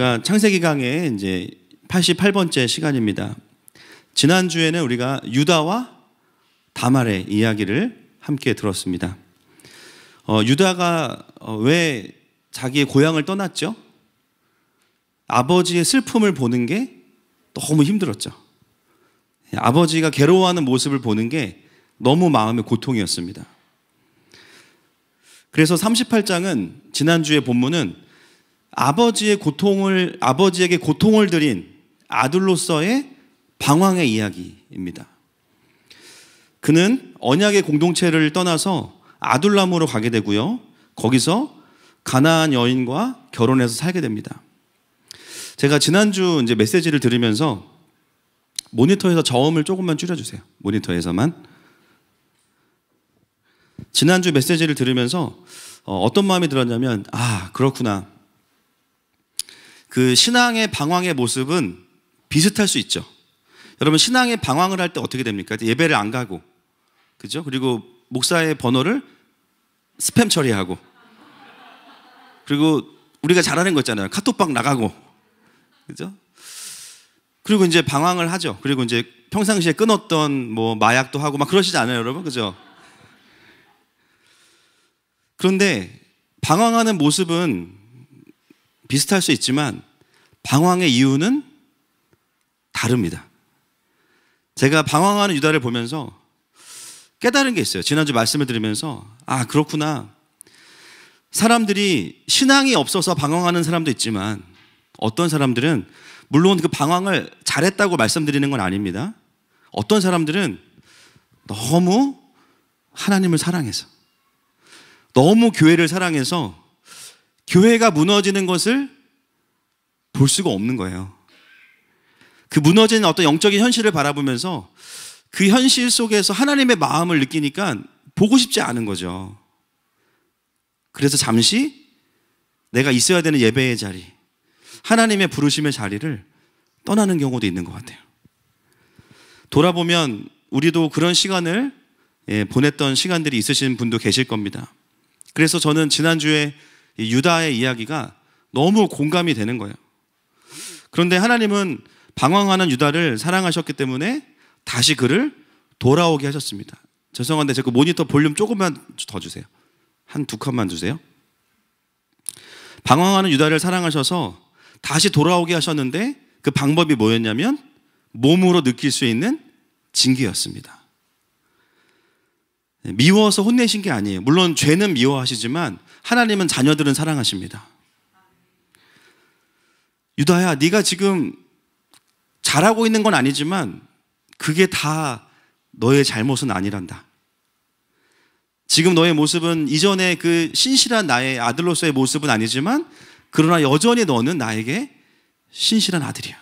우리가 창세기 강의 이제 88번째 시간입니다. 지난주에는 우리가 유다와 다말의 이야기를 함께 들었습니다. 유다가 왜 자기의 고향을 떠났죠? 아버지의 슬픔을 보는 게 너무 힘들었죠. 아버지가 괴로워하는 모습을 보는 게 너무 마음의 고통이었습니다. 그래서 38장은 지난주의 본문은 아버지에게 고통을 드린 아들로서의 방황의 이야기입니다. 그는 언약의 공동체를 떠나서 아둘람으로 가게 되고요. 거기서 가나안 여인과 결혼해서 살게 됩니다. 제가 지난주 이제 메시지를 들으면서 모니터에서 저음을 조금만 줄여주세요. 모니터에서만. 지난주 메시지를 들으면서 어떤 마음이 들었냐면, 그렇구나. 그 신앙의 방황의 모습은 비슷할 수 있죠. 여러분, 신앙의 방황을 할 때 어떻게 됩니까? 예배를 안 가고, 그죠? 그리고 목사의 번호를 스팸 처리하고, 그리고 우리가 잘하는 거 있잖아요. 카톡방 나가고, 그죠? 그리고 이제 방황을 하죠. 그리고 이제 평상시에 끊었던 뭐 마약도 하고 막 그러시지 않아요, 여러분? 그죠? 그런데 방황하는 모습은 비슷할 수 있지만 방황의 이유는 다릅니다. 제가 방황하는 유다를 보면서 깨달은 게 있어요. 지난주 말씀을 들으면서 그렇구나. 사람들이 신앙이 없어서 방황하는 사람도 있지만 어떤 사람들은 물론 그 방황을 잘했다고 말씀드리는 건 아닙니다. 어떤 사람들은 너무 하나님을 사랑해서, 너무 교회를 사랑해서 교회가 무너지는 것을 볼 수가 없는 거예요. 그 무너지는 어떤 영적인 현실을 바라보면서 그 현실 속에서 하나님의 마음을 느끼니까 보고 싶지 않은 거죠. 그래서 잠시 내가 있어야 되는 예배의 자리, 하나님의 부르심의 자리를 떠나는 경우도 있는 것 같아요. 돌아보면 우리도 그런 시간을 보냈던 시간들이 있으신 분도 계실 겁니다. 그래서 저는 지난주에 유다의 이야기가 너무 공감이 되는 거예요. 그런데 하나님은 방황하는 유다를 사랑하셨기 때문에 다시 그를 돌아오게 하셨습니다. 죄송한데 제 그 모니터 볼륨 조금만 더 주세요. 한 2칸만 주세요. 방황하는 유다를 사랑하셔서 다시 돌아오게 하셨는데 그 방법이 뭐였냐면 몸으로 느낄 수 있는 징계였습니다. 미워서 혼내신 게 아니에요. 물론 죄는 미워하시지만 하나님은 자녀들은 사랑하십니다. 유다야, 네가 지금 잘하고 있는 건 아니지만 그게 다 너의 잘못은 아니란다. 지금 너의 모습은 이전에 그 신실한 나의 아들로서의 모습은 아니지만 그러나 여전히 너는 나에게 신실한 아들이야.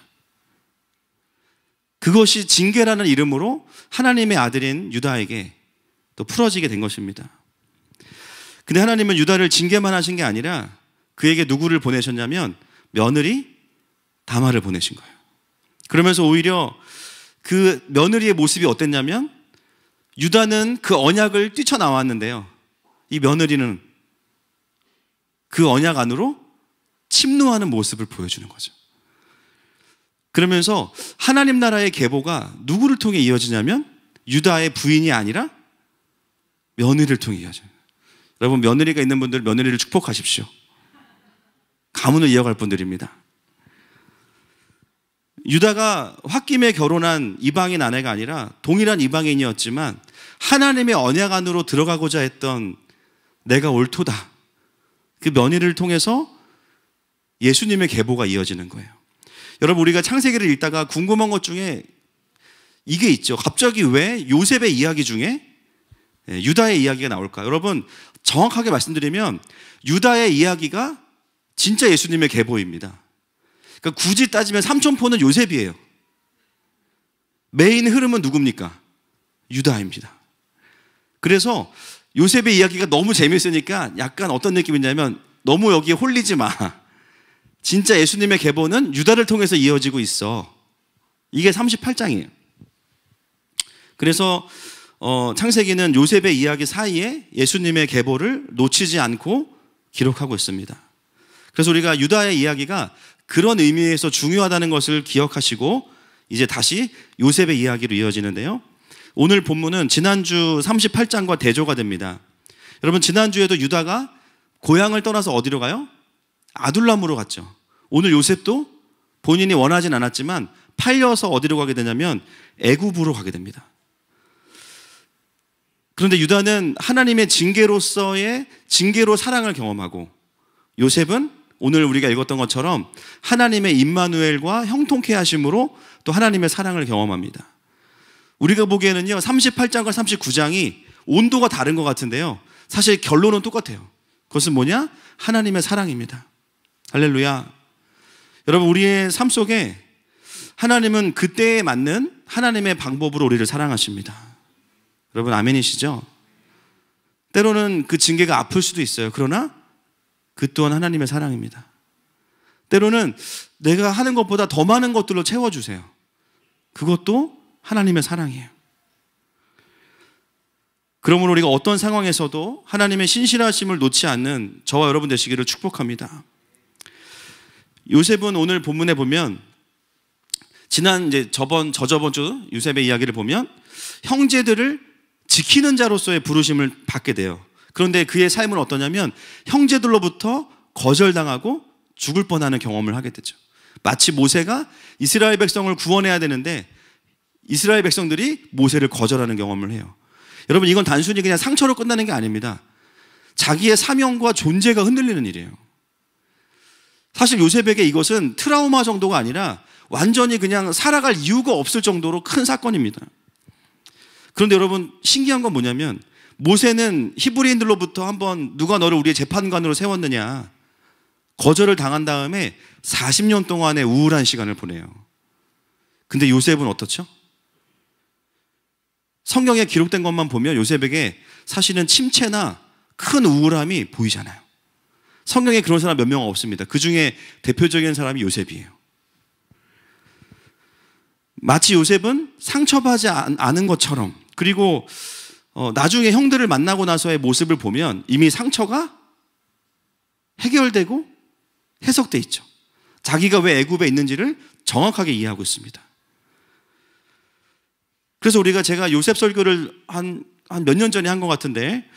그것이 징계라는 이름으로 하나님의 아들인 유다에게 또 풀어지게 된 것입니다. 근데 하나님은 유다를 징계만 하신 게 아니라 그에게 누구를 보내셨냐면 며느리 다말을 보내신 거예요. 그러면서 오히려 그 며느리의 모습이 어땠냐면 유다는 그 언약을 뛰쳐나왔는데요, 이 며느리는 그 언약 안으로 침노하는 모습을 보여주는 거죠. 그러면서 하나님 나라의 계보가 누구를 통해 이어지냐면 유다의 부인이 아니라 며느리를 통해 이어져요. 여러분, 며느리가 있는 분들 며느리를 축복하십시오. 가문을 이어갈 분들입니다. 유다가 홧김에 결혼한 이방인 아내가 아니라 동일한 이방인이었지만 하나님의 언약 안으로 들어가고자 했던 내가 옳도다, 그 며느리를 통해서 예수님의 계보가 이어지는 거예요. 여러분, 우리가 창세기를 읽다가 궁금한 것 중에 이게 있죠. 갑자기 왜 요셉의 이야기 중에 유다의 이야기가 나올까? 여러분, 정확하게 말씀드리면 유다의 이야기가 진짜 예수님의 계보입니다. 그러니까 굳이 따지면 삼촌포는 요셉이에요. 메인 흐름은 누굽니까? 유다입니다. 그래서 요셉의 이야기가 너무 재밌으니까 약간 어떤 느낌이냐면 너무 여기에 홀리지 마. 진짜 예수님의 계보는 유다를 통해서 이어지고 있어. 이게 38장이에요. 그래서 창세기는 요셉의 이야기 사이에 예수님의 계보를 놓치지 않고 기록하고 있습니다. 그래서 우리가 유다의 이야기가 그런 의미에서 중요하다는 것을 기억하시고 이제 다시 요셉의 이야기로 이어지는데요. 오늘 본문은 지난주 38장과 대조가 됩니다. 여러분, 지난주에도 유다가 고향을 떠나서 어디로 가요? 아둘람으로 갔죠. 오늘 요셉도 본인이 원하진 않았지만 팔려서 어디로 가게 되냐면 애굽으로 가게 됩니다. 그런데 유다는 하나님의 징계로서의 징계로 사랑을 경험하고, 요셉은 오늘 우리가 읽었던 것처럼 하나님의 임마누엘과 형통케 하심으로 또 하나님의 사랑을 경험합니다. 우리가 보기에는요 38장과 39장이 온도가 다른 것 같은데요, 사실 결론은 똑같아요. 그것은 뭐냐? 하나님의 사랑입니다. 할렐루야. 여러분, 우리의 삶 속에 하나님은 그때에 맞는 하나님의 방법으로 우리를 사랑하십니다. 여러분, 아멘이시죠? 때로는 그 징계가 아플 수도 있어요. 그러나 그 또한 하나님의 사랑입니다. 때로는 내가 하는 것보다 더 많은 것들로 채워주세요. 그것도 하나님의 사랑이에요. 그러므로 우리가 어떤 상황에서도 하나님의 신실하심을 놓지 않는 저와 여러분 되시기를 축복합니다. 요셉은 오늘 본문에 보면 저저번 주 요셉의 이야기를 보면 형제들을 지키는 자로서의 부르심을 받게 돼요. 그런데 그의 삶은 어떠냐면 형제들로부터 거절당하고 죽을 뻔하는 경험을 하게 되죠. 마치 모세가 이스라엘 백성을 구원해야 되는데 이스라엘 백성들이 모세를 거절하는 경험을 해요. 여러분, 이건 단순히 그냥 상처로 끝나는 게 아닙니다. 자기의 사명과 존재가 흔들리는 일이에요. 사실 요셉에게 이것은 트라우마 정도가 아니라 완전히 그냥 살아갈 이유가 없을 정도로 큰 사건입니다. 그런데 여러분, 신기한 건 뭐냐면 모세는 히브리인들로부터 한번 누가 너를 우리의 재판관으로 세웠느냐 거절을 당한 다음에 40년 동안의 우울한 시간을 보내요. 근데 요셉은 어떻죠? 성경에 기록된 것만 보면 요셉에게 사실은 침체나 큰 우울함이 보이잖아요. 성경에 그런 사람 몇 명 없습니다. 그 중에 대표적인 사람이 요셉이에요. 마치 요셉은 상처받지 않은 것처럼, 그리고 나중에 형들을 만나고 나서의 모습을 보면 이미 상처가 해결되고 해석돼 있죠. 자기가 왜 애굽에 있는지를 정확하게 이해하고 있습니다. 그래서 제가 요셉 설교를 한 몇 년 전에 한 것 같은데,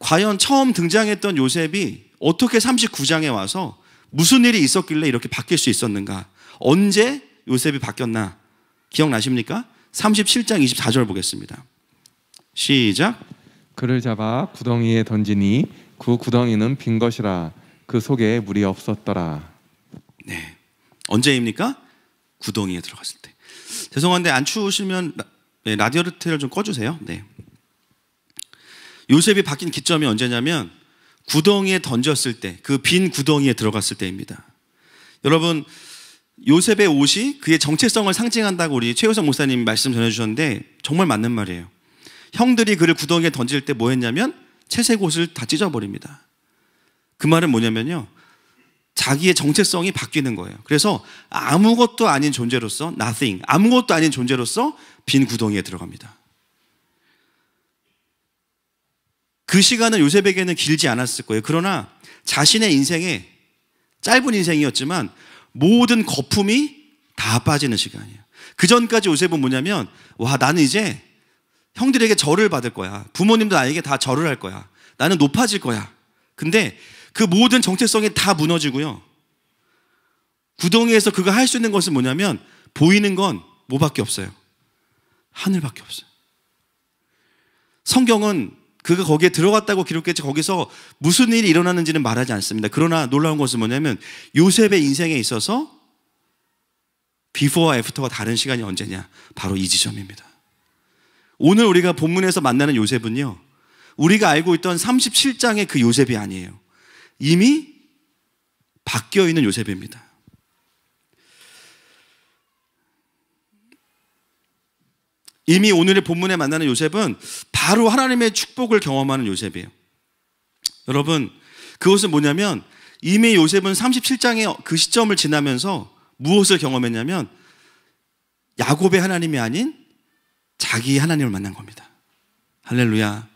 과연 처음 등장했던 요셉이 어떻게 39장에 와서 무슨 일이 있었길래 이렇게 바뀔 수 있었는가, 언제 요셉이 바뀌었나 기억나십니까? 37장 24절 보겠습니다. 시작. 그를 잡아 구덩이에 던지니 그 구덩이는 빈 것이라 그 속에 물이 없었더라. 네, 언제입니까? 구덩이에 들어갔을 때. 죄송한데 안 추우시면 라디오를 좀 꺼주세요. 네. 요셉이 바뀐 기점이 언제냐면 구덩이에 던졌을 때, 그 빈 구덩이에 들어갔을 때입니다. 여러분, 요셉의 옷이 그의 정체성을 상징한다고 우리 최효성 목사님이 말씀 전해주셨는데 정말 맞는 말이에요. 형들이 그를 구덩이에 던질 때 뭐 했냐면 채색 옷을 다 찢어버립니다. 그 말은 뭐냐면요, 자기의 정체성이 바뀌는 거예요. 그래서 아무것도 아닌 존재로서 nothing, 아무것도 아닌 존재로서 빈 구덩이에 들어갑니다. 그 시간은 요셉에게는 길지 않았을 거예요. 그러나 자신의 인생에, 짧은 인생이었지만 모든 거품이 다 빠지는 시간이에요. 그 전까지 요셉은 뭐냐면, 와, 나는 이제 형들에게 절을 받을 거야. 부모님도 나에게 다 절을 할 거야. 나는 높아질 거야. 근데 그 모든 정체성이 다 무너지고요, 구덩이에서 그가 할 수 있는 것은 뭐냐면 보이는 건 뭐밖에 없어요? 하늘밖에 없어요. 성경은 그가 거기에 들어갔다고 기록했지 거기서 무슨 일이 일어나는지는 말하지 않습니다. 그러나 놀라운 것은 뭐냐면 요셉의 인생에 있어서 비포와 애프터가 다른 시간이 언제냐? 바로 이 지점입니다. 오늘 우리가 본문에서 만나는 요셉은요, 우리가 알고 있던 37장의 그 요셉이 아니에요. 이미 바뀌어 있는 요셉입니다. 이미 오늘의 본문에 만나는 요셉은 바로 하나님의 축복을 경험하는 요셉이에요. 여러분, 그것은 뭐냐면 이미 요셉은 37장의 그 시점을 지나면서 무엇을 경험했냐면 야곱의 하나님이 아닌 자기 하나님을 만난 겁니다. 할렐루야.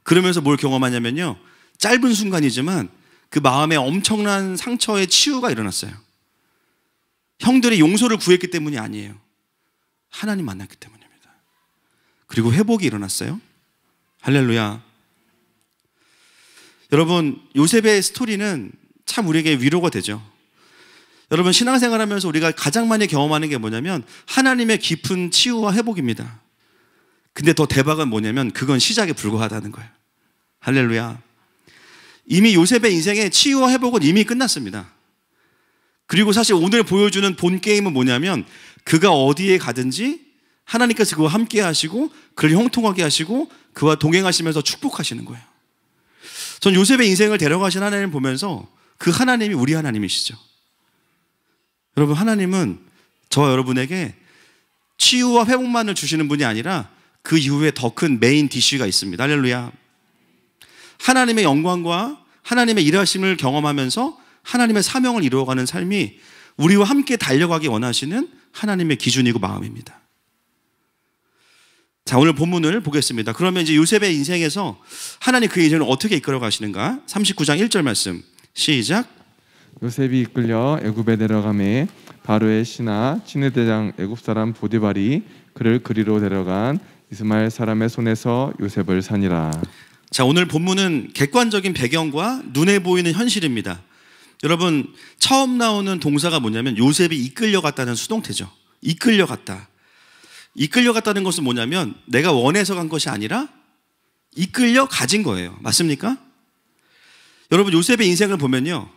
그러면서 뭘 경험하냐면요, 짧은 순간이지만 그 마음에 엄청난 상처의 치유가 일어났어요. 형들의 용서를 구했기 때문이 아니에요. 하나님 만났기 때문입니다. 그리고 회복이 일어났어요. 할렐루야. 여러분, 요셉의 스토리는 참 우리에게 위로가 되죠. 여러분, 신앙생활하면서 우리가 가장 많이 경험하는 게 뭐냐면 하나님의 깊은 치유와 회복입니다. 근데 더 대박은 뭐냐면 그건 시작에 불과하다는 거예요. 할렐루야. 이미 요셉의 인생의 치유와 회복은 이미 끝났습니다. 그리고 사실 오늘 보여주는 본 게임은 뭐냐면 그가 어디에 가든지 하나님께서 그와 함께 하시고 그를 형통하게 하시고 그와 동행하시면서 축복하시는 거예요. 전 요셉의 인생을 데려가신 하나님을 보면서 그 하나님이 우리 하나님이시죠. 여러분, 하나님은 저와 여러분에게 치유와 회복만을 주시는 분이 아니라 그 이후에 더 큰 메인 디쉬가 있습니다. 할렐루야. 하나님의 영광과 하나님의 일하심을 경험하면서 하나님의 사명을 이루어가는 삶이 우리와 함께 달려가기 원하시는 하나님의 기준이고 마음입니다. 자, 오늘 본문을 보겠습니다. 그러면 이제 요셉의 인생에서 하나님 그 인생을 어떻게 이끌어 가시는가? 39장 1절 말씀 시작. 요셉이 이끌려 애굽에 내려가매 바로의 신하 친위대장 애굽 사람 보디발이 그를 그리로 데려간 이스마엘 사람의 손에서 요셉을 사니라. 자, 오늘 본문은 객관적인 배경과 눈에 보이는 현실입니다. 여러분, 처음 나오는 동사가 뭐냐면 요셉이 이끌려갔다는 수동태죠. 이끌려갔다. 이끌려갔다는 것은 뭐냐면 내가 원해서 간 것이 아니라 이끌려 가진 거예요. 맞습니까? 여러분, 요셉의 인생을 보면요,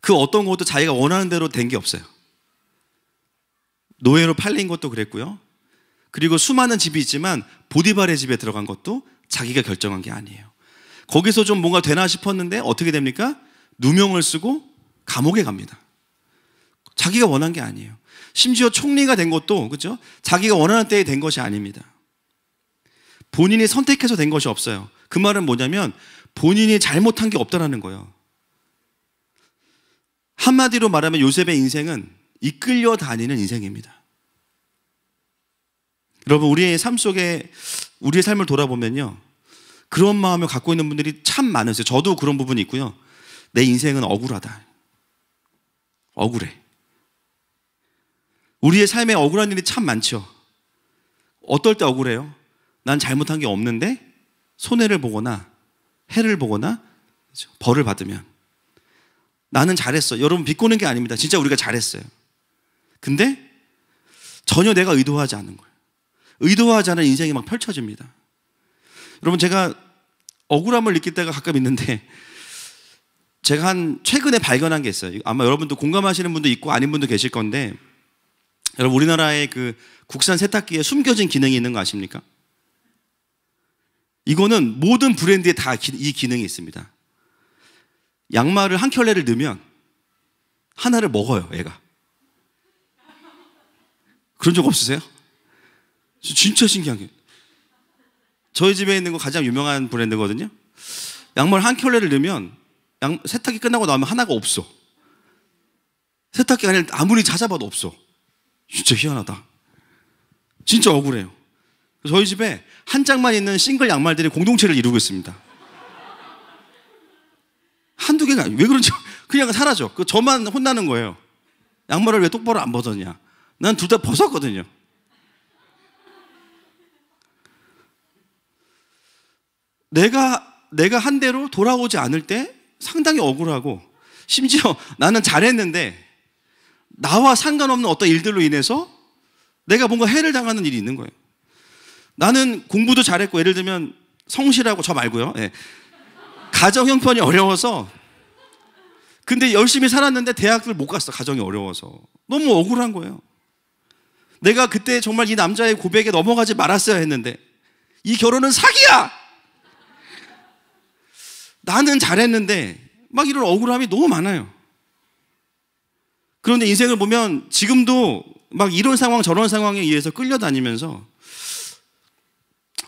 그 어떤 것도 자기가 원하는 대로 된 게 없어요. 노예로 팔린 것도 그랬고요. 그리고 수많은 집이 있지만 보디발의 집에 들어간 것도 자기가 결정한 게 아니에요. 거기서 좀 뭔가 되나 싶었는데 어떻게 됩니까? 누명을 쓰고 감옥에 갑니다. 자기가 원한 게 아니에요. 심지어 총리가 된 것도, 그렇죠? 자기가 원하는 때에 된 것이 아닙니다. 본인이 선택해서 된 것이 없어요. 그 말은 뭐냐면 본인이 잘못한 게 없다라는 거예요. 한마디로 말하면 요셉의 인생은 이끌려 다니는 인생입니다. 여러분, 우리의 삶 속에 우리의 삶을 돌아보면요, 그런 마음을 갖고 있는 분들이 참 많으세요. 저도 그런 부분이 있고요. 내 인생은 억울하다. 억울해. 우리의 삶에 억울한 일이 참 많죠. 어떨 때 억울해요? 난 잘못한 게 없는데 손해를 보거나 해를 보거나 벌을 받으면 나는 잘했어. 여러분, 비꼬는 게 아닙니다. 진짜 우리가 잘했어요. 근데 전혀 내가 의도하지 않은 거예요. 의도하지 않은 인생이 막 펼쳐집니다. 여러분, 제가 억울함을 느낄 때가 가끔 있는데 제가 최근에 발견한 게 있어요. 아마 여러분도 공감하시는 분도 있고 아닌 분도 계실 건데, 여러분, 우리나라의 그 국산 세탁기에 숨겨진 기능이 있는 거 아십니까? 이거는 모든 브랜드에 다 이 기능이 있습니다. 양말을 한 켤레를 넣으면 하나를 먹어요, 얘가. 그런 적 없으세요? 진짜 신기한 게, 저희 집에 있는 거 가장 유명한 브랜드거든요. 양말 한 켤레를 넣으면 세탁기 끝나고 나오면 하나가 없어. 세탁기가 아니라 아무리 찾아봐도 없어. 진짜 희한하다. 진짜 억울해요. 저희 집에 한 짝만 있는 싱글 양말들이 공동체를 이루고 있습니다. 한두 개가 아니에요. 왜 그런지 그냥 사라져. 저만 혼나는 거예요. 양말을 왜 똑바로 안 벗었냐. 난 둘 다 벗었거든요. 내가 한 대로 돌아오지 않을 때 상당히 억울하고, 심지어 나는 잘했는데 나와 상관없는 어떤 일들로 인해서 내가 뭔가 해를 당하는 일이 있는 거예요. 나는 공부도 잘했고, 예를 들면 성실하고, 저 말고요, 네. 가정 형편이 어려워서, 근데 열심히 살았는데 대학을 못 갔어. 가정이 어려워서. 너무 억울한 거예요. 내가 그때 정말 이 남자의 고백에 넘어가지 말았어야 했는데 이 결혼은 사기야. 나는 잘했는데 막 이런 억울함이 너무 많아요. 그런데 인생을 보면 지금도 막 이런 상황 저런 상황에 의해서 끌려다니면서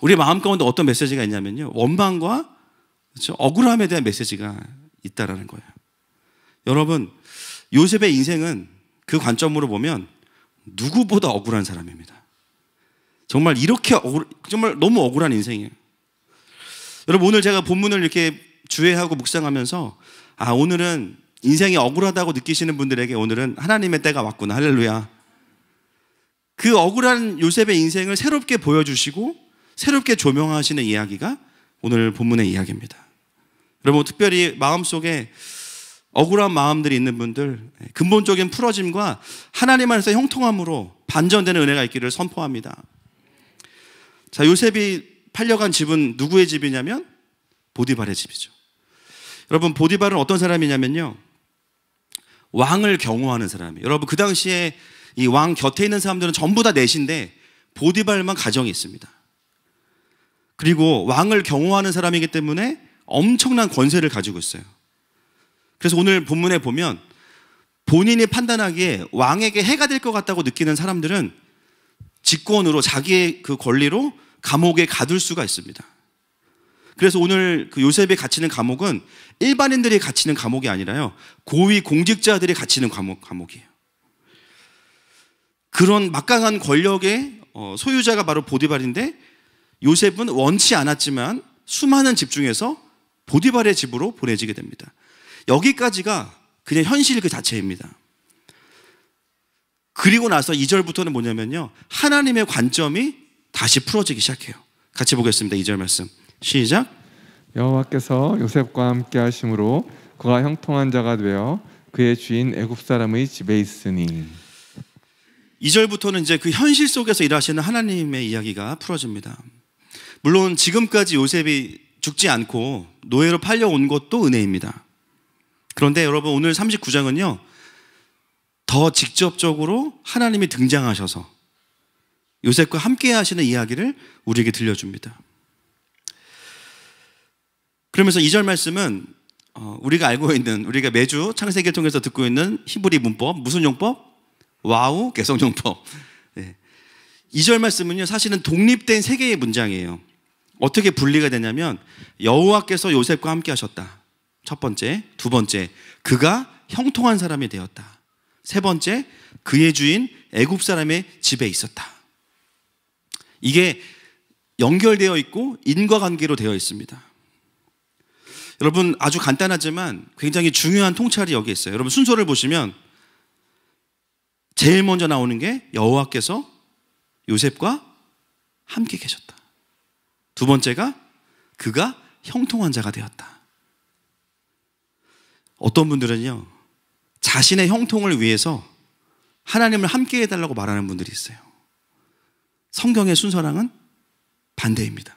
우리 마음 가운데 어떤 메시지가 있냐면요, 원망과, 그렇죠, 억울함에 대한 메시지가 있다라는 거예요. 여러분, 요셉의 인생은 그 관점으로 보면 누구보다 억울한 사람입니다. 정말 이렇게 정말 너무 억울한 인생이에요. 여러분, 오늘 제가 본문을 이렇게 주회하고 묵상하면서 오늘은 인생이 억울하다고 느끼시는 분들에게 오늘은 하나님의 때가 왔구나. 할렐루야. 그 억울한 요셉의 인생을 새롭게 보여주시고 새롭게 조명하시는 이야기가 오늘 본문의 이야기입니다. 여러분, 특별히 마음속에 억울한 마음들이 있는 분들, 근본적인 풀어짐과 하나님 안에서 형통함으로 반전되는 은혜가 있기를 선포합니다. 자, 요셉이 팔려간 집은 누구의 집이냐면 보디발의 집이죠. 여러분, 보디발은 어떤 사람이냐면요, 왕을 경호하는 사람이에요. 여러분, 그 당시에 이 왕 곁에 있는 사람들은 전부 다 넷인데 보디발만 가정이 있습니다. 그리고 왕을 경호하는 사람이기 때문에 엄청난 권세를 가지고 있어요. 그래서 오늘 본문에 보면 본인이 판단하기에 왕에게 해가 될 것 같다고 느끼는 사람들은 직권으로 자기의 그 권리로 감옥에 가둘 수가 있습니다. 그래서 오늘 그 요셉이 갇히는 감옥은 일반인들이 갇히는 감옥이 아니라요, 고위 공직자들이 갇히는 감옥이에요. 그런 막강한 권력의 소유자가 바로 보디발인데, 요셉은 원치 않았지만 수많은 집 중에서 보디발의 집으로 보내지게 됩니다. 여기까지가 그냥 현실 그 자체입니다. 그리고 나서 2절부터는 뭐냐면요, 하나님의 관점이 다시 풀어지기 시작해요. 같이 보겠습니다. 2절 말씀 시작. 여호와께서 요셉과 함께 하심으로 그가 형통한 자가 되어 그의 주인 애굽 사람의 집에 있으니. 2절부터는 이제 그 현실 속에서 일하시는 하나님의 이야기가 풀어집니다. 물론 지금까지 요셉이 죽지 않고 노예로 팔려온 것도 은혜입니다. 그런데 여러분, 오늘 39장은요 더 직접적으로 하나님이 등장하셔서 요셉과 함께 하시는 이야기를 우리에게 들려줍니다. 그러면서 2절 말씀은 우리가 알고 있는, 우리가 매주 창세기를 통해서 듣고 있는 히브리 문법, 무슨 용법? 와우 개성용법. 네. 2절 말씀은요 사실은 독립된 세 개의 문장이에요. 어떻게 분리가 되냐면, 여호와께서 요셉과 함께 하셨다, 첫 번째. 두 번째, 그가 형통한 사람이 되었다. 세 번째, 그의 주인 애굽 사람의 집에 있었다. 이게 연결되어 있고 인과관계로 되어 있습니다. 여러분, 아주 간단하지만 굉장히 중요한 통찰이 여기 있어요. 여러분, 순서를 보시면 제일 먼저 나오는 게 여호와께서 요셉과 함께 계셨다. 두 번째가 그가 형통한 자가 되었다. 어떤 분들은요 자신의 형통을 위해서 하나님을 함께 해달라고 말하는 분들이 있어요. 성경의 순서랑은 반대입니다.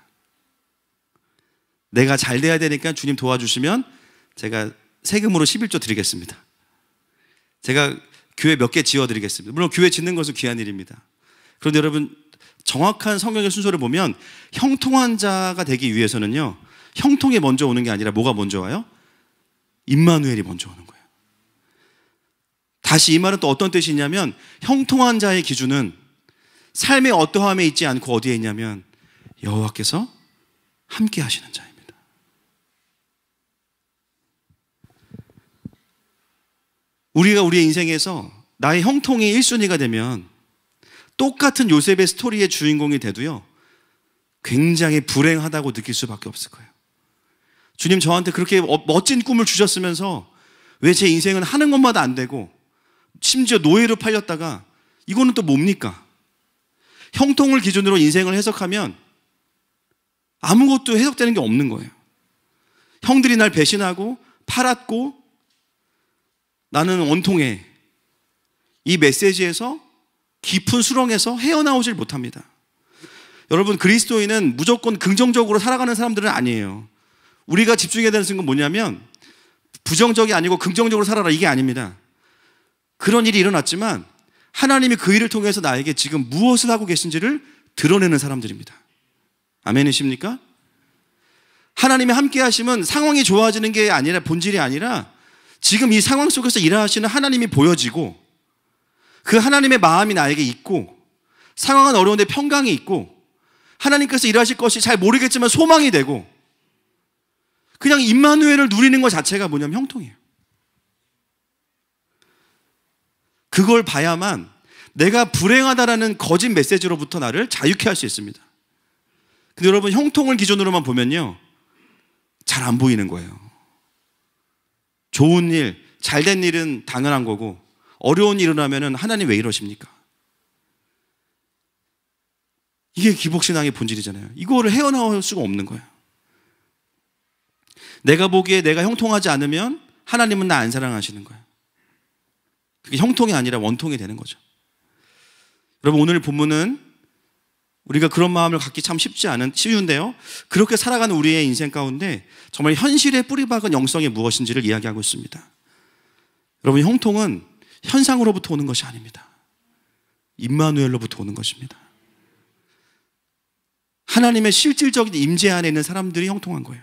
내가 잘 돼야 되니까 주님 도와주시면 제가 세금으로 11조 드리겠습니다. 제가 교회 몇 개 지어드리겠습니다. 물론 교회 짓는 것은 귀한 일입니다. 그런데 여러분, 정확한 성경의 순서를 보면 형통한 자가 되기 위해서는요, 형통이 먼저 오는 게 아니라 뭐가 먼저 와요? 임마누엘이 먼저 오는 거예요. 다시 이 말은 또 어떤 뜻이 있냐면, 형통한 자의 기준은 삶의 어떠함에 있지 않고 어디에 있냐면 여호와께서 함께 하시는 자입니다. 우리가 우리의 인생에서 나의 형통이 1순위가 되면 똑같은 요셉의 스토리의 주인공이 돼도요 굉장히 불행하다고 느낄 수밖에 없을 거예요. 주님, 저한테 그렇게 멋진 꿈을 주셨으면서 왜 제 인생은 하는 것마다 안 되고 심지어 노예로 팔렸다가 이거는 또 뭡니까? 형통을 기준으로 인생을 해석하면 아무것도 해석되는 게 없는 거예요. 형들이 날 배신하고 팔았고 나는 원통해. 이 메시지에서 깊은 수렁에서 헤어나오질 못합니다. 여러분, 그리스도인은 무조건 긍정적으로 살아가는 사람들은 아니에요. 우리가 집중해야 되는 건 뭐냐면 부정적이 아니고 긍정적으로 살아라, 이게 아닙니다. 그런 일이 일어났지만 하나님이 그 일을 통해서 나에게 지금 무엇을 하고 계신지를 드러내는 사람들입니다. 아멘이십니까? 하나님이 함께 하시면 상황이 좋아지는 게 아니라, 본질이 아니라 지금 이 상황 속에서 일하시는 하나님이 보여지고 그 하나님의 마음이 나에게 있고 상황은 어려운데 평강이 있고 하나님께서 일하실 것이 잘 모르겠지만 소망이 되고 그냥 임마누엘을 누리는 것 자체가 뭐냐면 형통이에요. 그걸 봐야만 내가 불행하다라는 거짓 메시지로부터 나를 자유케 할 수 있습니다. 근데 여러분, 형통을 기준으로만 보면요 잘 안 보이는 거예요. 좋은 일, 잘된 일은 당연한 거고 어려운 일이 일어나면 하나님 왜 이러십니까? 이게 기복신앙의 본질이잖아요. 이거를 헤어나올 수가 없는 거예요. 내가 보기에 내가 형통하지 않으면 하나님은 나 안 사랑하시는 거예요. 그게 형통이 아니라 원통이 되는 거죠. 여러분, 오늘 본문은 우리가 그런 마음을 갖기 참 쉬운데요. 그렇게 살아가는 우리의 인생 가운데 정말 현실의 뿌리박은 영성이 무엇인지를 이야기하고 있습니다. 여러분, 형통은 현상으로부터 오는 것이 아닙니다. 임마누엘로부터 오는 것입니다. 하나님의 실질적인 임재 안에 있는 사람들이 형통한 거예요.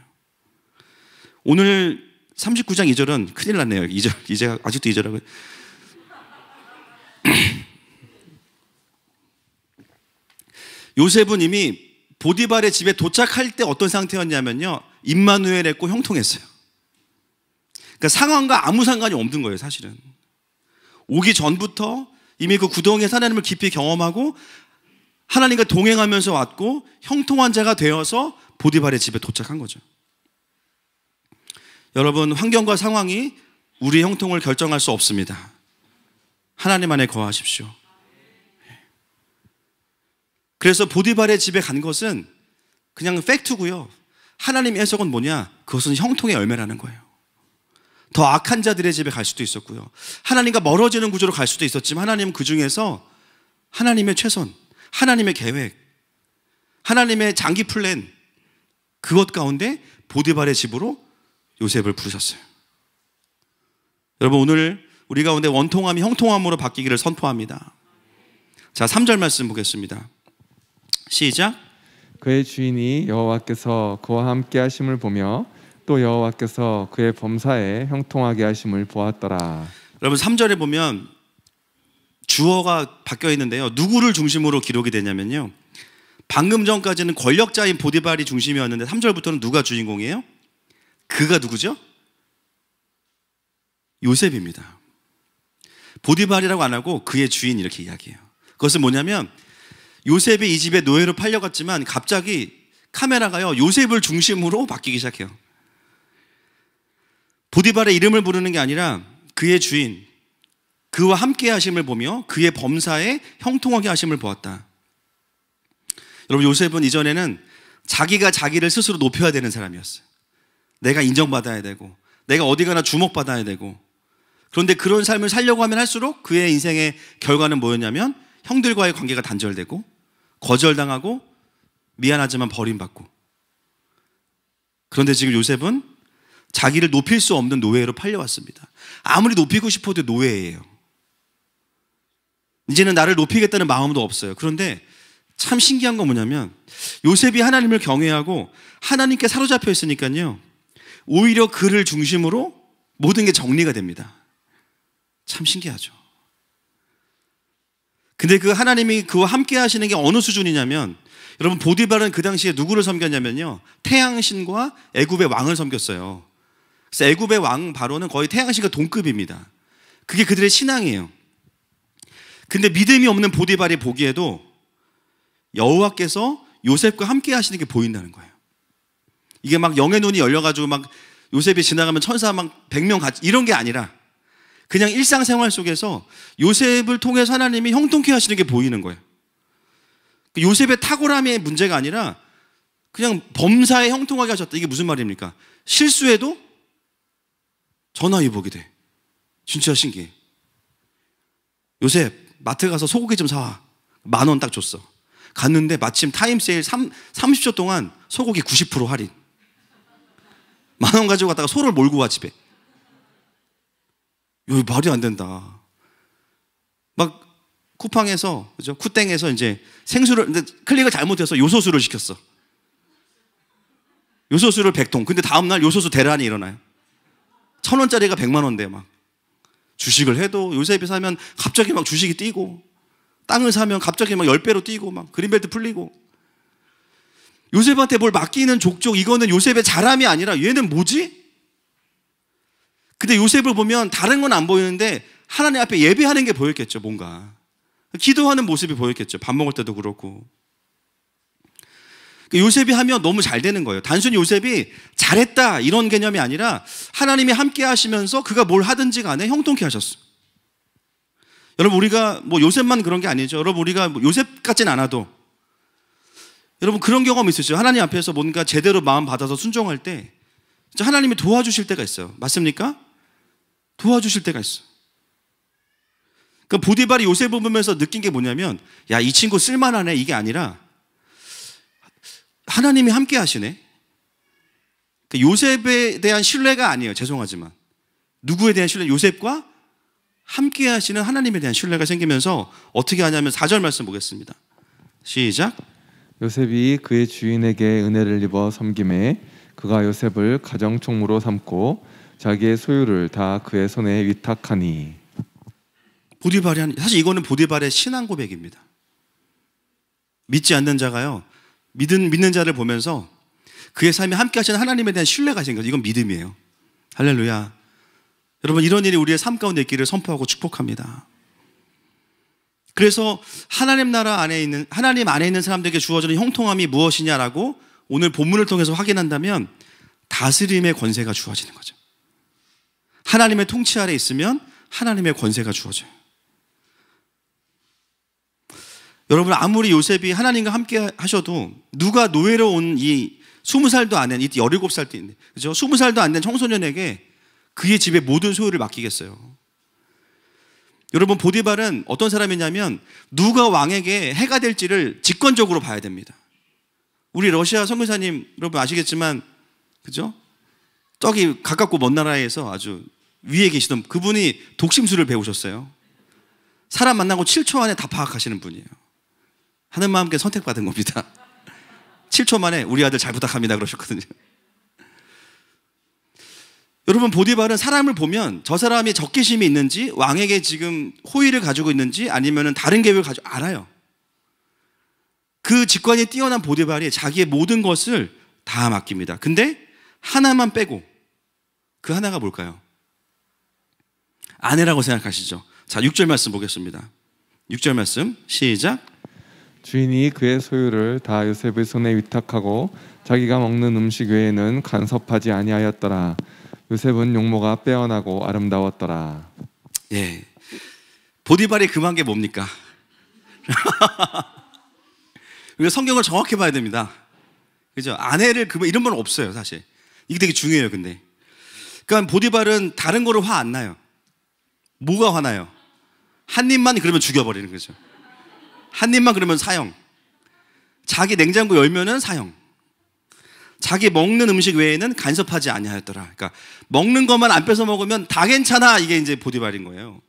오늘 39장 2절은 큰일 났네요. 2절, 이제 아직도 2절하고. 요셉은 이미 보디발의 집에 도착할 때 어떤 상태였냐면요, 임마누엘 했고 형통했어요. 그러니까 상황과 아무 상관이 없는 거예요. 사실은 오기 전부터 이미 그 구덩이에서 하나님을 깊이 경험하고 하나님과 동행하면서 왔고 형통한 자가 되어서 보디발의 집에 도착한 거죠. 여러분, 환경과 상황이 우리의 형통을 결정할 수 없습니다. 하나님 안에 거하십시오. 그래서 보디발의 집에 간 것은 그냥 팩트고요. 하나님의 해석은 뭐냐? 그것은 형통의 열매라는 거예요. 더 악한 자들의 집에 갈 수도 있었고요. 하나님과 멀어지는 구조로 갈 수도 있었지만 하나님은 그 중에서 하나님의 최선, 하나님의 계획, 하나님의 장기 플랜, 그것 가운데 보디발의 집으로 요셉을 부르셨어요. 여러분, 오늘 우리 가운데 원통함이 형통함으로 바뀌기를 선포합니다. 자, 3절 말씀 보겠습니다. 시작. 그의 주인이 여호와께서 그와 함께 하심을 보며 또 여호와께서 그의 범사에 형통하게 하심을 보았더라. 여러분, 3절에 보면 주어가 바뀌어 있는데요, 누구를 중심으로 기록이 되냐면요, 방금 전까지는 권력자인 보디발이 중심이었는데 3절부터는 누가 주인공이에요? 그가 누구죠? 요셉입니다. 보디발이라고 안 하고 그의 주인 이렇게 이야기해요. 그것은 뭐냐면 요셉이 이 집에 노예로 팔려갔지만 갑자기 카메라가요, 요셉을 중심으로 바뀌기 시작해요. 보디발의 이름을 부르는 게 아니라 그의 주인, 그와 함께 하심을 보며 그의 범사에 형통하게 하심을 보았다. 여러분, 요셉은 이전에는 자기가 자기를 스스로 높여야 되는 사람이었어요. 내가 인정받아야 되고 내가 어디 가나 주목받아야 되고. 그런데 그런 삶을 살려고 하면 할수록 그의 인생의 결과는 뭐였냐면 형들과의 관계가 단절되고 거절당하고 미안하지만 버림받고. 그런데 지금 요셉은 자기를 높일 수 없는 노예로 팔려왔습니다. 아무리 높이고 싶어도 노예예요. 이제는 나를 높이겠다는 마음도 없어요. 그런데 참 신기한 건 뭐냐면 요셉이 하나님을 경외하고 하나님께 사로잡혀 있으니까요, 오히려 그를 중심으로 모든 게 정리가 됩니다. 참 신기하죠. 근데 그 하나님이 그와 함께 하시는 게 어느 수준이냐면, 여러분, 보디발은 그 당시에 누구를 섬겼냐면요, 태양신과 애굽의 왕을 섬겼어요. 그래서 애굽의 왕 바로는 거의 태양신과 동급입니다. 그게 그들의 신앙이에요. 근데 믿음이 없는 보디발이 보기에도 여호와께서 요셉과 함께 하시는 게 보인다는 거예요. 이게 막 영의 눈이 열려가지고 막 요셉이 지나가면 천사 막 100명 같이 이런 게 아니라 그냥 일상생활 속에서 요셉을 통해서 하나님이 형통케 하시는 게 보이는 거예요. 요셉의 탁월함의 문제가 아니라 그냥 범사에 형통하게 하셨다. 이게 무슨 말입니까? 실수해도 전화위복이 돼. 진짜 신기해. 요셉, 마트 가서 소고기 좀 사와. 10,000원 딱 줬어. 갔는데 마침 타임세일 30초 동안 소고기 90% 할인. 10,000원 가지고 갔다가 소를 몰고 와 집에. 이거 말이 안 된다. 막 쿠팡에서, 그죠? 쿠땡에서 이제 생수를, 근데 클릭을 잘못해서 요소수를 시켰어. 요소수를 100통. 근데 다음날 요소수 대란이 일어나요. 1,000원짜리가 100만 원 돼, 막. 주식을 해도 요셉이 사면 갑자기 막 주식이 뛰고, 땅을 사면 갑자기 막 10배로 뛰고, 막 그린벨트 풀리고. 요셉한테 뭘 맡기는 족족, 이거는 요셉의 자람이 아니라 얘는 뭐지? 근데 요셉을 보면 다른 건 안 보이는데 하나님 앞에 예배하는 게 보였겠죠, 뭔가. 기도하는 모습이 보였겠죠. 밥 먹을 때도 그렇고. 요셉이 하면 너무 잘 되는 거예요. 단순히 요셉이 잘했다 이런 개념이 아니라 하나님이 함께 하시면서 그가 뭘 하든지 간에 형통케 하셨어요. 여러분, 우리가 뭐 요셉만 그런 게 아니죠. 여러분, 우리가 뭐 요셉 같진 않아도 여러분 그런 경험 있으시죠? 하나님 앞에서 뭔가 제대로 마음 받아서 순종할 때 진짜 하나님이 도와주실 때가 있어요. 맞습니까? 도와주실 때가 있어요. 그러니까 보디발이 요셉을 보면서 느낀 게 뭐냐면, 야, 이 친구 쓸만하네, 이게 아니라 하나님이 함께 하시네. 그러니까 요셉에 대한 신뢰가 아니에요. 죄송하지만 누구에 대한 신뢰? 요셉과 함께 하시는 하나님에 대한 신뢰가 생기면서 어떻게 하냐면 4절 말씀 보겠습니다. 시작. 요셉이 그의 주인에게 은혜를 입어 섬김에 그가 요셉을 가정총무로 삼고 자기의 소유를 다 그의 손에 위탁하니. 보디발이 사실 이거는 보디발의 신앙 고백입니다. 믿지 않는 자가요, 믿는 자를 보면서 그의 삶에 함께 하시는 하나님에 대한 신뢰가 생겨서 이건 믿음이에요. 할렐루야. 여러분, 이런 일이 우리의 삶 가운데 있기를 선포하고 축복합니다. 그래서 하나님 안에 있는 사람들에게 주어지는 형통함이 무엇이냐라고 오늘 본문을 통해서 확인한다면 다스림의 권세가 주어지는 거죠. 하나님의 통치 아래 있으면 하나님의 권세가 주어져요. 여러분, 아무리 요셉이 하나님과 함께 하셔도 누가 노예로 온 이 20살도 안 된, 이 17살 때 있는데, 그죠? 20살도 안 된 청소년에게 그의 집의 모든 소유를 맡기겠어요. 여러분, 보디발은 어떤 사람이냐면 누가 왕에게 해가 될지를 직관적으로 봐야 됩니다. 우리 러시아 선교사님 여러분 아시겠지만, 그죠? 저기 가깝고 먼 나라에서 아주 위에 계시던 그분이 독심술을 배우셨어요. 사람 만나고 7초 안에 다 파악하시는 분이에요. 하는 마음께 선택받은 겁니다. 7초 만에 우리 아들 잘 부탁합니다 그러셨거든요. 여러분, 보디발은 사람을 보면 저 사람이 적개심이 있는지, 왕에게 지금 호의를 가지고 있는지, 아니면 다른 계획을 가지고 알아요. 그 직관이 뛰어난 보디발이 자기의 모든 것을 다 맡깁니다. 근데 하나만 빼고, 그 하나가 뭘까요? 아내라고 생각하시죠? 자, 6절 말씀 보겠습니다. 6절 말씀 시작. 주인이 그의 소유를 다 요셉의 손에 위탁하고 자기가 먹는 음식 외에는 간섭하지 아니하였더라. 요셉은 용모가 빼어나고 아름다웠더라. 예, 보디발이 금한 게 뭡니까? 우리가 성경을 정확히 봐야 됩니다. 그죠? 아내를 금한 이런 건 없어요, 사실. 이게 되게 중요해요, 근데. 그러니까 보디발은 다른 거로 화 안 나요. 뭐가 화나요? 한 입만 그러면 죽여버리는 거죠. 한 입만 그러면 사형. 자기 냉장고 열면은 사형. 자기 먹는 음식 외에는 간섭하지 아니하였더라. 그러니까 먹는 것만 안 뺏어 먹으면 다 괜찮아. 이게 이제 보디발인 거예요.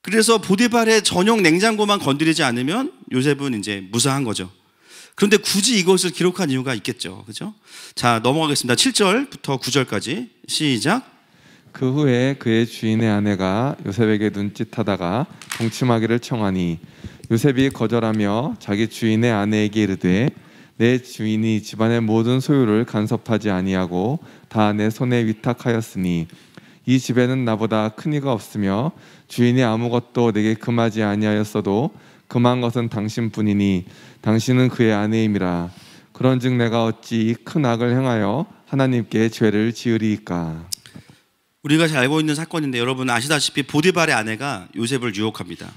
그래서 보디발의 전용 냉장고만 건드리지 않으면 요셉은 이제 무사한 거죠. 그런데 굳이 이것을 기록한 이유가 있겠죠. 그죠? 자, 넘어가겠습니다. 7절부터 9절까지 시작. 그 후에 그의 주인의 아내가 요셉에게 눈짓하다가 동침하기를 청하니 요셉이 거절하며 자기 주인의 아내에게 이르되 내 주인이 집안의 모든 소유를 간섭하지 아니하고 다 내 손에 위탁하였으니 이 집에는 나보다 큰 이가 없으며 주인이 아무것도 내게 금하지 아니하였어도 금한 것은 당신뿐이니 당신은 그의 아내임이라. 그런즉 내가 어찌 이 큰 악을 행하여 하나님께 죄를 지으리이까. 우리가 잘 알고 있는 사건인데 여러분 아시다시피 보디발의 아내가 요셉을 유혹합니다.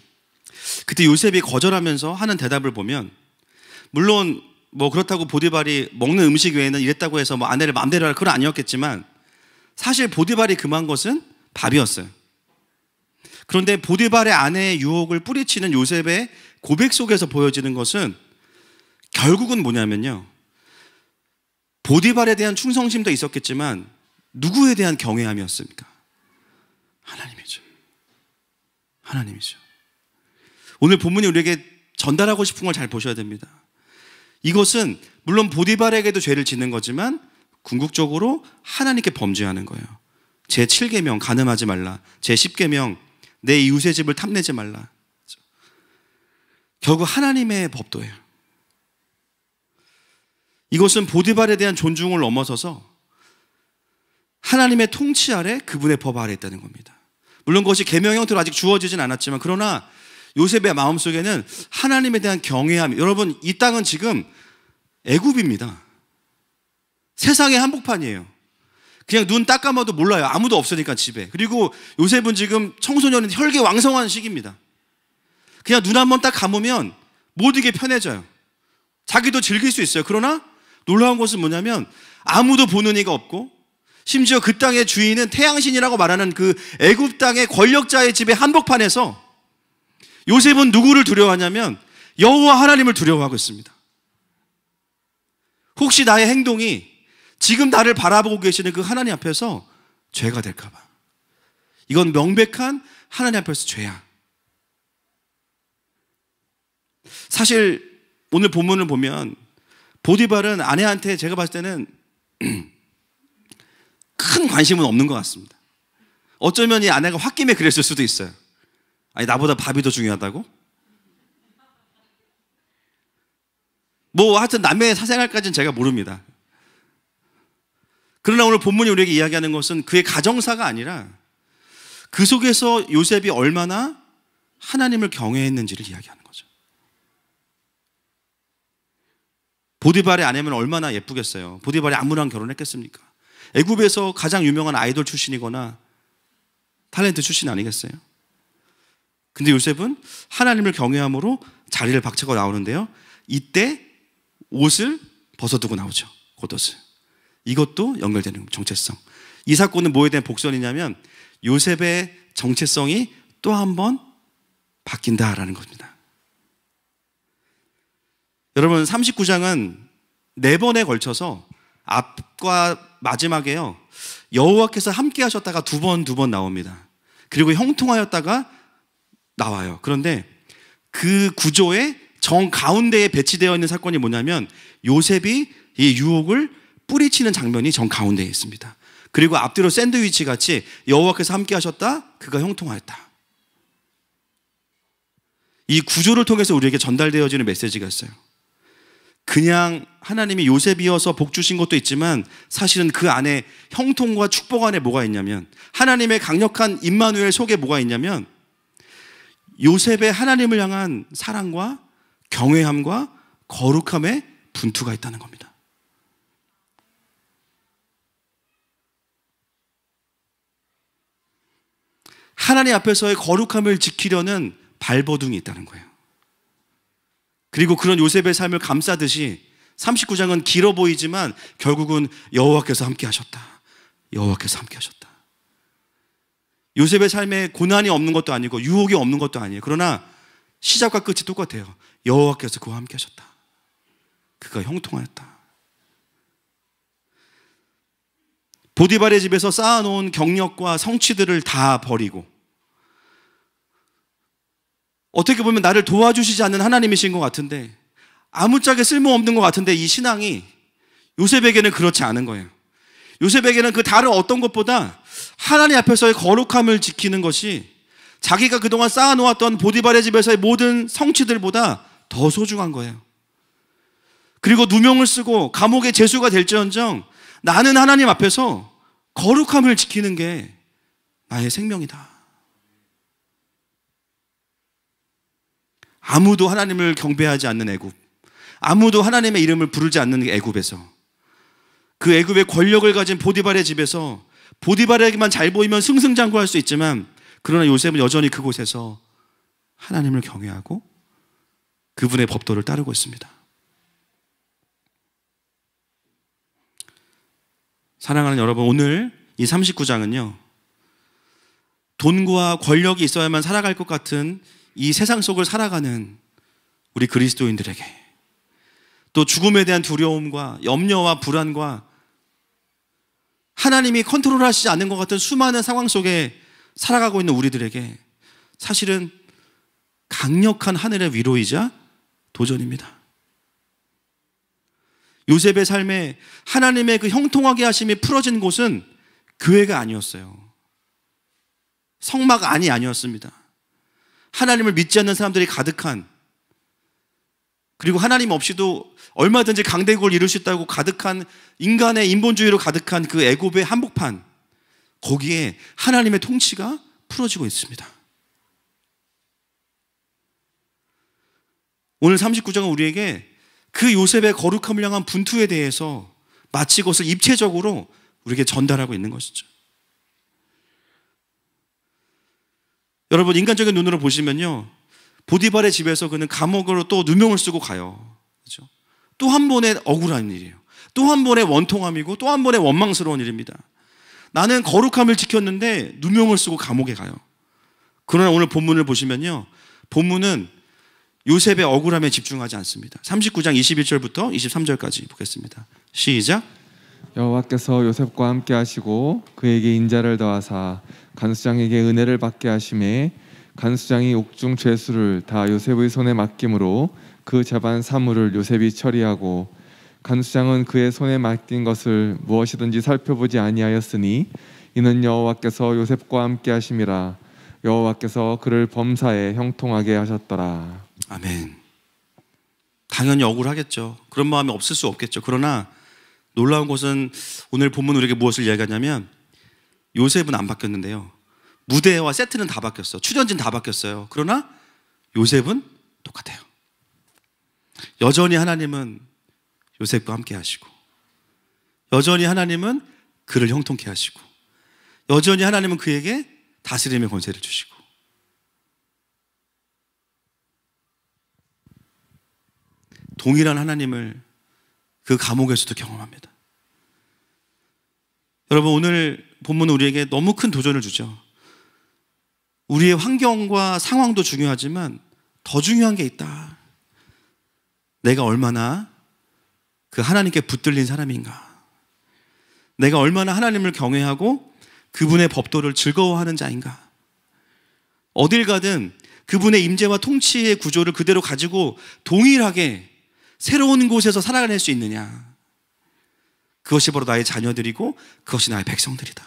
그때 요셉이 거절하면서 하는 대답을 보면, 물론 뭐 그렇다고 보디발이 먹는 음식 외에는 이랬다고 해서 뭐 아내를 마음대로 할 그건 아니었겠지만 사실 보디발이 금한 것은 밥이었어요. 그런데 보디발의 아내의 유혹을 뿌리치는 요셉의 고백 속에서 보여지는 것은 결국은 뭐냐면요, 보디발에 대한 충성심도 있었겠지만 누구에 대한 경외함이었습니까? 하나님이죠. 하나님이죠. 오늘 본문이 우리에게 전달하고 싶은 걸 잘 보셔야 됩니다. 이것은 물론 보디발에게도 죄를 짓는 거지만 궁극적으로 하나님께 범죄하는 거예요. 제7계명 간음하지 말라, 제10계명 내 이웃의 집을 탐내지 말라. 결국 하나님의 법도예요. 이것은 보디발에 대한 존중을 넘어서서 하나님의 통치 아래 그분의 법 아래 있다는 겁니다. 물론 그것이 계명 형태로 아직 주어지진 않았지만 그러나 요셉의 마음속에는 하나님에 대한 경외함. 여러분, 이 땅은 지금 애굽입니다. 세상의 한복판이에요. 그냥 눈 딱 감아도 몰라요. 아무도 없으니까 집에. 그리고 요셉은 지금 청소년인 혈기왕성한 시기입니다. 그냥 눈 한번 딱 감으면 모든 게 편해져요. 자기도 즐길 수 있어요. 그러나 놀라운 것은 뭐냐면 아무도 보는 이가 없고, 심지어 그 땅의 주인은 태양신이라고 말하는 그 애굽 땅의 권력자의 집의 한복판에서 요셉은 누구를 두려워하냐면 여호와 하나님을 두려워하고 있습니다. 혹시 나의 행동이 지금 나를 바라보고 계시는 그 하나님 앞에서 죄가 될까 봐. 이건 명백한 하나님 앞에서 죄야. 사실 오늘 본문을 보면 보디발은 아내한테 제가 봤을 때는 큰 관심은 없는 것 같습니다. 어쩌면 이 아내가 홧김에 그랬을 수도 있어요. 아니, 나보다 밥이 더 중요하다고? 뭐 하여튼 남의 사생활까지는 제가 모릅니다. 그러나 오늘 본문이 우리에게 이야기하는 것은 그의 가정사가 아니라 그 속에서 요셉이 얼마나 하나님을 경외했는지를 이야기하는 거죠. 보디발의 아내면 얼마나 예쁘겠어요. 보디발이 아무랑 결혼했겠습니까? 애굽에서 가장 유명한 아이돌 출신이거나 탤런트 출신 아니겠어요? 근데 요셉은 하나님을 경외함으로 자리를 박차고 나오는데요, 이때 옷을 벗어두고 나오죠. 겉옷을. 이것도 연결되는 정체성. 이 사건은 뭐에 대한 복선이냐면 요셉의 정체성이 또 한 번 바뀐다라는 겁니다. 여러분, 39장은 4번에 걸쳐서 앞과 마지막에요, 여호와께서 함께 하셨다가 두 번 나옵니다. 그리고 형통하였다가 나와요. 그런데 그 구조의 정 가운데에 배치되어 있는 사건이 뭐냐면 요셉이 이 유혹을 뿌리치는 장면이 정 가운데에 있습니다. 그리고 앞뒤로 샌드위치 같이 여호와께서 함께 하셨다, 그가 형통하였다. 이 구조를 통해서 우리에게 전달되어지는 메시지가 있어요. 그냥 하나님이 요셉이어서 복 주신 것도 있지만 사실은 그 안에 형통과 축복 안에 뭐가 있냐면, 하나님의 강력한 임마누엘 속에 뭐가 있냐면 요셉의 하나님을 향한 사랑과 경외함과 거룩함의 분투가 있다는 겁니다. 하나님 앞에서의 거룩함을 지키려는 발버둥이 있다는 거예요. 그리고 그런 요셉의 삶을 감싸듯이 39장은 길어 보이지만 결국은 여호와께서 함께 하셨다. 여호와께서 함께 하셨다. 요셉의 삶에 고난이 없는 것도 아니고 유혹이 없는 것도 아니에요. 그러나 시작과 끝이 똑같아요. 여호와께서 그와 함께 하셨다. 그가 형통하였다. 보디발의 집에서 쌓아놓은 경력과 성취들을 다 버리고, 어떻게 보면 나를 도와주시지 않는 하나님이신 것 같은데, 아무짝에 쓸모없는 것 같은데, 이 신앙이 요셉에게는 그렇지 않은 거예요. 요셉에게는 그 다른 어떤 것보다 하나님 앞에서의 거룩함을 지키는 것이 자기가 그동안 쌓아놓았던 보디발의 집에서의 모든 성취들보다 더 소중한 거예요. 그리고 누명을 쓰고 감옥의 죄수가 될지언정 나는 하나님 앞에서 거룩함을 지키는 게 나의 생명이다. 아무도 하나님을 경배하지 않는 애굽, 아무도 하나님의 이름을 부르지 않는 애굽에서, 그 애굽의 권력을 가진 보디발의 집에서 보디발에게만 잘 보이면 승승장구할 수 있지만, 그러나 요셉은 여전히 그곳에서 하나님을 경외하고 그분의 법도를 따르고 있습니다. 사랑하는 여러분, 오늘 이 39장은요, 돈과 권력이 있어야만 살아갈 것 같은 이 세상 속을 살아가는 우리 그리스도인들에게, 또 죽음에 대한 두려움과 염려와 불안과 하나님이 컨트롤하시지 않는 것 같은 수많은 상황 속에 살아가고 있는 우리들에게 사실은 강력한 하늘의 위로이자 도전입니다. 요셉의 삶에 하나님의 그 형통하게 하심이 풀어진 곳은 교회가 아니었어요. 성막 안이 아니었습니다. 하나님을 믿지 않는 사람들이 가득한, 그리고 하나님 없이도 얼마든지 강대국을 이룰 수 있다고 가득한 인간의 인본주의로 가득한 그 애굽의 한복판, 거기에 하나님의 통치가 풀어지고 있습니다. 오늘 39장은 우리에게 그 요셉의 거룩함을 향한 분투에 대해서 마치 그것을 입체적으로 우리에게 전달하고 있는 것이죠. 여러분, 인간적인 눈으로 보시면요, 보디발의 집에서 그는 감옥으로 또 누명을 쓰고 가요. 그렇죠? 또 한 번의 억울한 일이에요. 또 한 번의 원통함이고 또 한 번의 원망스러운 일입니다. 나는 거룩함을 지켰는데 누명을 쓰고 감옥에 가요. 그러나 오늘 본문을 보시면요, 본문은 요셉의 억울함에 집중하지 않습니다. 39장 21절부터 23절까지 보겠습니다. 시작. 여호와께서 요셉과 함께 하시고 그에게 인자를 더하사 간수장에게 은혜를 받게 하심에 간수장이 옥중 죄수를 다 요셉의 손에 맡김으로 그 재반 사물을 요셉이 처리하고 간수장은 그의 손에 맡긴 것을 무엇이든지 살펴보지 아니하였으니 이는 여호와께서 요셉과 함께 하심이라. 여호와께서 그를 범사에 형통하게 하셨더라. 아멘. 당연히 억울하겠죠. 그런 마음이 없을 수 없겠죠. 그러나 놀라운 것은 오늘 본문 우리에게 무엇을 이야기하냐면 요셉은 안 바뀌었는데요, 무대와 세트는 다 바뀌었어. 출연진 다 바뀌었어요. 그러나 요셉은 똑같아요. 여전히 하나님은 요셉과 함께 하시고, 여전히 하나님은 그를 형통케 하시고, 여전히 하나님은 그에게 다스림의 권세를 주시고, 동일한 하나님을 그 감옥에서도 경험합니다. 여러분, 오늘 본문은 우리에게 너무 큰 도전을 주죠. 우리의 환경과 상황도 중요하지만 더 중요한 게 있다. 내가 얼마나 그 하나님께 붙들린 사람인가, 내가 얼마나 하나님을 경외하고 그분의 법도를 즐거워하는 자인가, 어딜 가든 그분의 임재와 통치의 구조를 그대로 가지고 동일하게 새로운 곳에서 살아갈 수 있느냐, 그것이 바로 나의 자녀들이고 그것이 나의 백성들이다.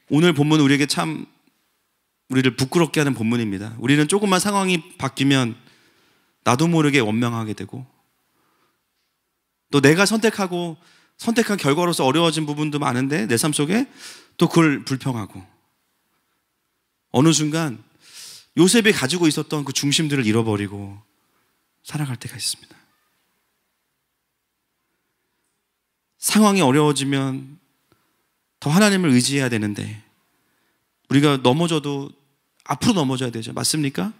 오늘 본문은 우리에게 참 우리를 부끄럽게 하는 본문입니다. 우리는 조금만 상황이 바뀌면 나도 모르게 원망하게 되고, 또 내가 선택한 결과로서 어려워진 부분도 많은데 내 삶 속에 또 그걸 불평하고, 어느 순간 요셉이 가지고 있었던 그 중심들을 잃어버리고 살아갈 때가 있습니다. 상황이 어려워지면 더 하나님을 의지해야 되는데 우리가 넘어져도 앞으로 넘어져야 되죠. 맞습니까?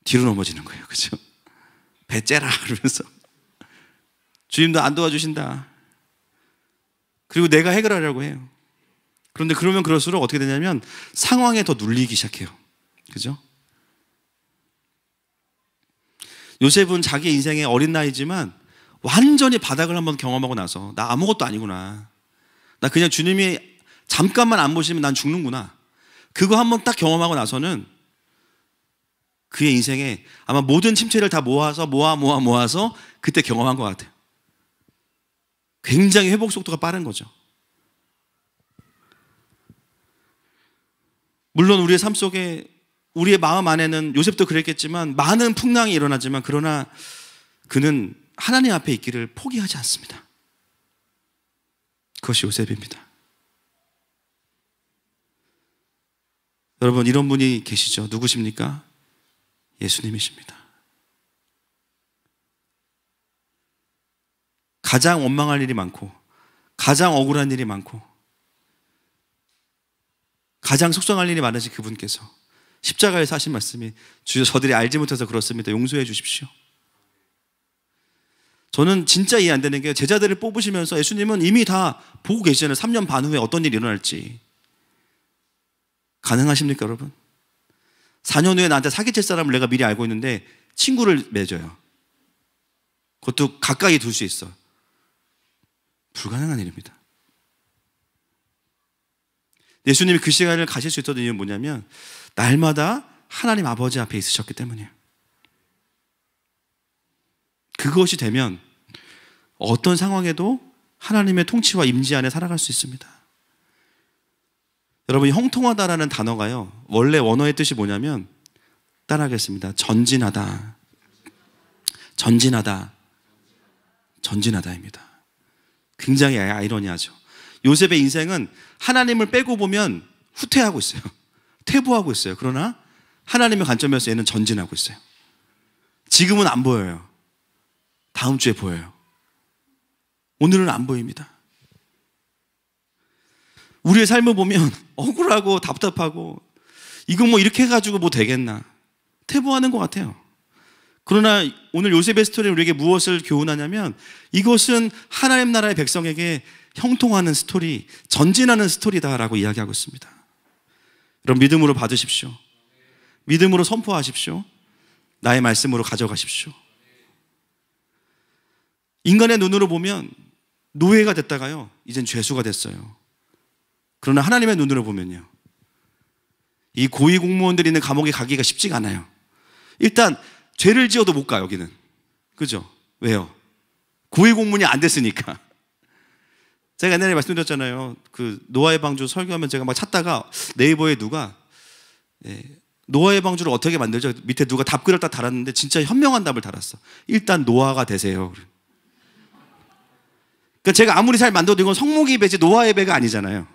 뒤로 넘어지는 거예요. 그렇죠? 배 째라 그러면서 주님도 안 도와주신다. 그리고 내가 해결하려고 해요. 그런데 그러면 그럴수록 어떻게 되냐면 상황에 더 눌리기 시작해요. 그죠? 요셉은 자기 인생의 어린 나이지만 완전히 바닥을 한번 경험하고 나서 나 아무것도 아니구나, 나 그냥 주님이 잠깐만 안 보시면 난 죽는구나, 그거 한번 딱 경험하고 나서는 그의 인생에 아마 모든 침체를 다 모아서 그때 경험한 것 같아요. 굉장히 회복 속도가 빠른 거죠. 물론 우리의 삶 속에, 우리의 마음 안에는 요셉도 그랬겠지만 많은 풍랑이 일어나지만, 그러나 그는 하나님 앞에 있기를 포기하지 않습니다. 그것이 요셉입니다. 여러분, 이런 분이 계시죠? 누구십니까? 예수님이십니다. 가장 원망할 일이 많고, 가장 억울한 일이 많고, 가장 속상할 일이 많으신 그분께서 십자가에서 하신 말씀이, 주여 저들이 알지 못해서 그렇습니다, 용서해 주십시오. 저는 진짜 이해 안 되는 게, 제자들을 뽑으시면서 예수님은 이미 다 보고 계시잖아요. 3년 반 후에 어떤 일이 일어날지. 가능하십니까 여러분? 4년 후에 나한테 사기칠 사람을 내가 미리 알고 있는데 친구를 맺어요. 그것도 가까이 둘 수 있어. 불가능한 일입니다. 예수님이 그 시간을 가실 수 있었던 이유는 뭐냐면 날마다 하나님 아버지 앞에 있으셨기 때문이에요. 그것이 되면 어떤 상황에도 하나님의 통치와 임재 안에 살아갈 수 있습니다. 여러분, 형통하다라는 단어가요, 원래 원어의 뜻이 뭐냐면, 따라하겠습니다. 전진하다, 전진하다, 전진하다입니다. 굉장히 아이러니하죠. 요셉의 인생은 하나님을 빼고 보면 후퇴하고 있어요. 퇴보하고 있어요. 그러나 하나님의 관점에서 얘는 전진하고 있어요. 지금은 안 보여요. 다음 주에 보여요. 오늘은 안 보입니다. 우리의 삶을 보면 억울하고 답답하고 이거 뭐 이렇게 해가지고 뭐 되겠나 퇴보하는 것 같아요. 그러나 오늘 요셉의 스토리는 우리에게 무엇을 교훈하냐면 이것은 하나님 나라의 백성에게 형통하는 스토리, 전진하는 스토리다라고 이야기하고 있습니다. 여러분 믿음으로 받으십시오. 믿음으로 선포하십시오. 나의 말씀으로 가져가십시오. 인간의 눈으로 보면 노예가 됐다가요 이젠 죄수가 됐어요. 그러나 하나님의 눈으로 보면요 이 고위 공무원들이 있는 감옥에 가기가 쉽지가 않아요. 일단 죄를 지어도 못 가 여기는. 그죠? 왜요? 고위 공무원이 안 됐으니까. 제가 옛날에 말씀드렸잖아요. 그 노아의 방주 설교하면 제가 막 찾다가 네이버에 누가 노아의 방주를 어떻게 만들죠? 밑에 누가 답글을 딱 달았는데 진짜 현명한 답을 달았어. 일단 노아가 되세요. 그러니까 제가 아무리 잘 만들어도 이건 성목이 배지 노아의 배가 아니잖아요.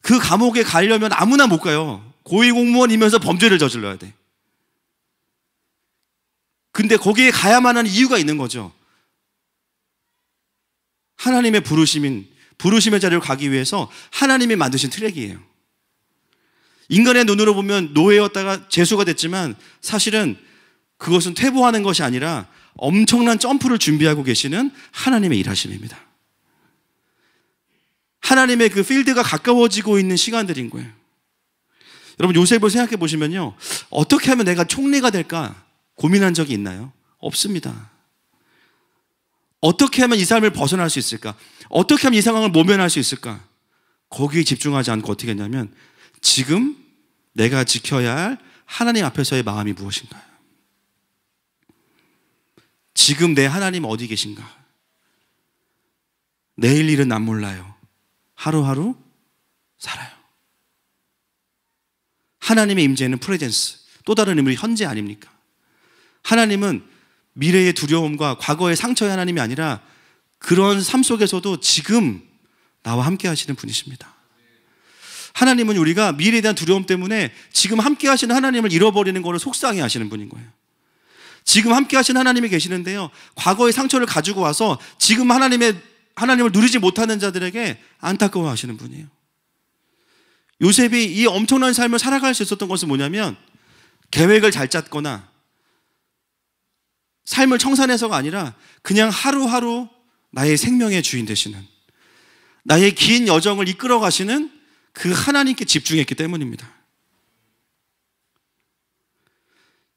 그 감옥에 가려면 아무나 못 가요. 고위공무원이면서 범죄를 저질러야 돼. 근데 거기에 가야만 하는 이유가 있는 거죠. 하나님의 부르심의 자리로 가기 위해서 하나님이 만드신 트랙이에요. 인간의 눈으로 보면 노예였다가 죄수가 됐지만 사실은 그것은 퇴보하는 것이 아니라 엄청난 점프를 준비하고 계시는 하나님의 일하심입니다. 하나님의 그 필드가 가까워지고 있는 시간들인 거예요. 여러분 요셉을 생각해 보시면요 어떻게 하면 내가 총리가 될까 고민한 적이 있나요? 없습니다. 어떻게 하면 이 삶을 벗어날 수 있을까? 어떻게 하면 이 상황을 모면할 수 있을까? 거기에 집중하지 않고 어떻게 했냐면 지금 내가 지켜야 할 하나님 앞에서의 마음이 무엇인가? 지금 내 하나님 어디 계신가? 내일 일은 난 몰라요. 하루하루 살아요. 하나님의 임재는 프레젠스, 또 다른 의미로 현재 아닙니까? 하나님은 미래의 두려움과 과거의 상처의 하나님이 아니라 그런 삶 속에서도 지금 나와 함께 하시는 분이십니다. 하나님은 우리가 미래에 대한 두려움 때문에 지금 함께 하시는 하나님을 잃어버리는 것을 속상해 하시는 분인 거예요. 지금 함께 하시는 하나님이 계시는데요 과거의 상처를 가지고 와서 지금 하나님을 누리지 못하는 자들에게 안타까워 하시는 분이에요. 요셉이 이 엄청난 삶을 살아갈 수 있었던 것은 뭐냐면 계획을 잘 짰거나 삶을 청산해서가 아니라 그냥 하루하루 나의 생명의 주인 되시는 나의 긴 여정을 이끌어 가시는 그 하나님께 집중했기 때문입니다.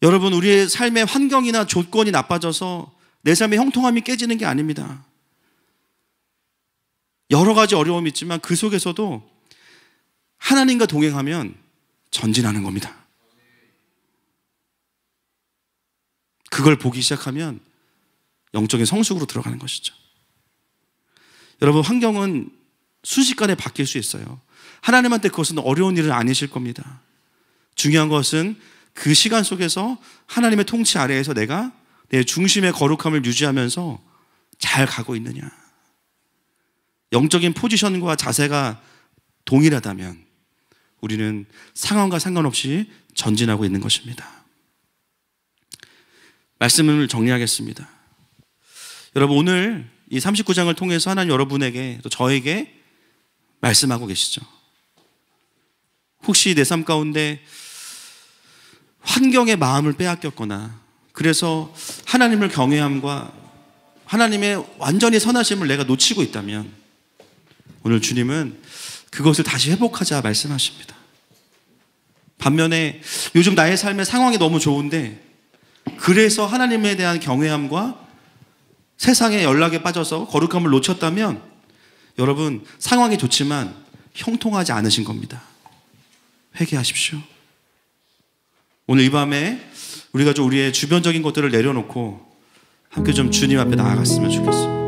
여러분 우리의 삶의 환경이나 조건이 나빠져서 내 삶의 형통함이 깨지는 게 아닙니다. 여러 가지 어려움이 있지만 그 속에서도 하나님과 동행하면 전진하는 겁니다. 그걸 보기 시작하면 영적인 성숙으로 들어가는 것이죠. 여러분 환경은 순식간에 바뀔 수 있어요. 하나님한테 그것은 어려운 일은 아니실 겁니다. 중요한 것은 그 시간 속에서 하나님의 통치 아래에서 내가 내 중심의 거룩함을 유지하면서 잘 가고 있느냐. 영적인 포지션과 자세가 동일하다면 우리는 상황과 상관없이 전진하고 있는 것입니다. 말씀을 정리하겠습니다. 여러분 오늘 이 39장을 통해서 하나님 여러분에게 또 저에게 말씀하고 계시죠. 혹시 내 삶 가운데 환경의 마음을 빼앗겼거나 그래서 하나님을 경외함과 하나님의 완전히 선하심을 내가 놓치고 있다면 오늘 주님은 그것을 다시 회복하자 말씀하십니다. 반면에 요즘 나의 삶의 상황이 너무 좋은데 그래서 하나님에 대한 경외함과 세상의 연락에 빠져서 거룩함을 놓쳤다면 여러분 상황이 좋지만 형통하지 않으신 겁니다. 회개하십시오. 오늘 이 밤에 우리가 좀 우리의 주변적인 것들을 내려놓고 함께 좀 주님 앞에 나아갔으면 좋겠습니다.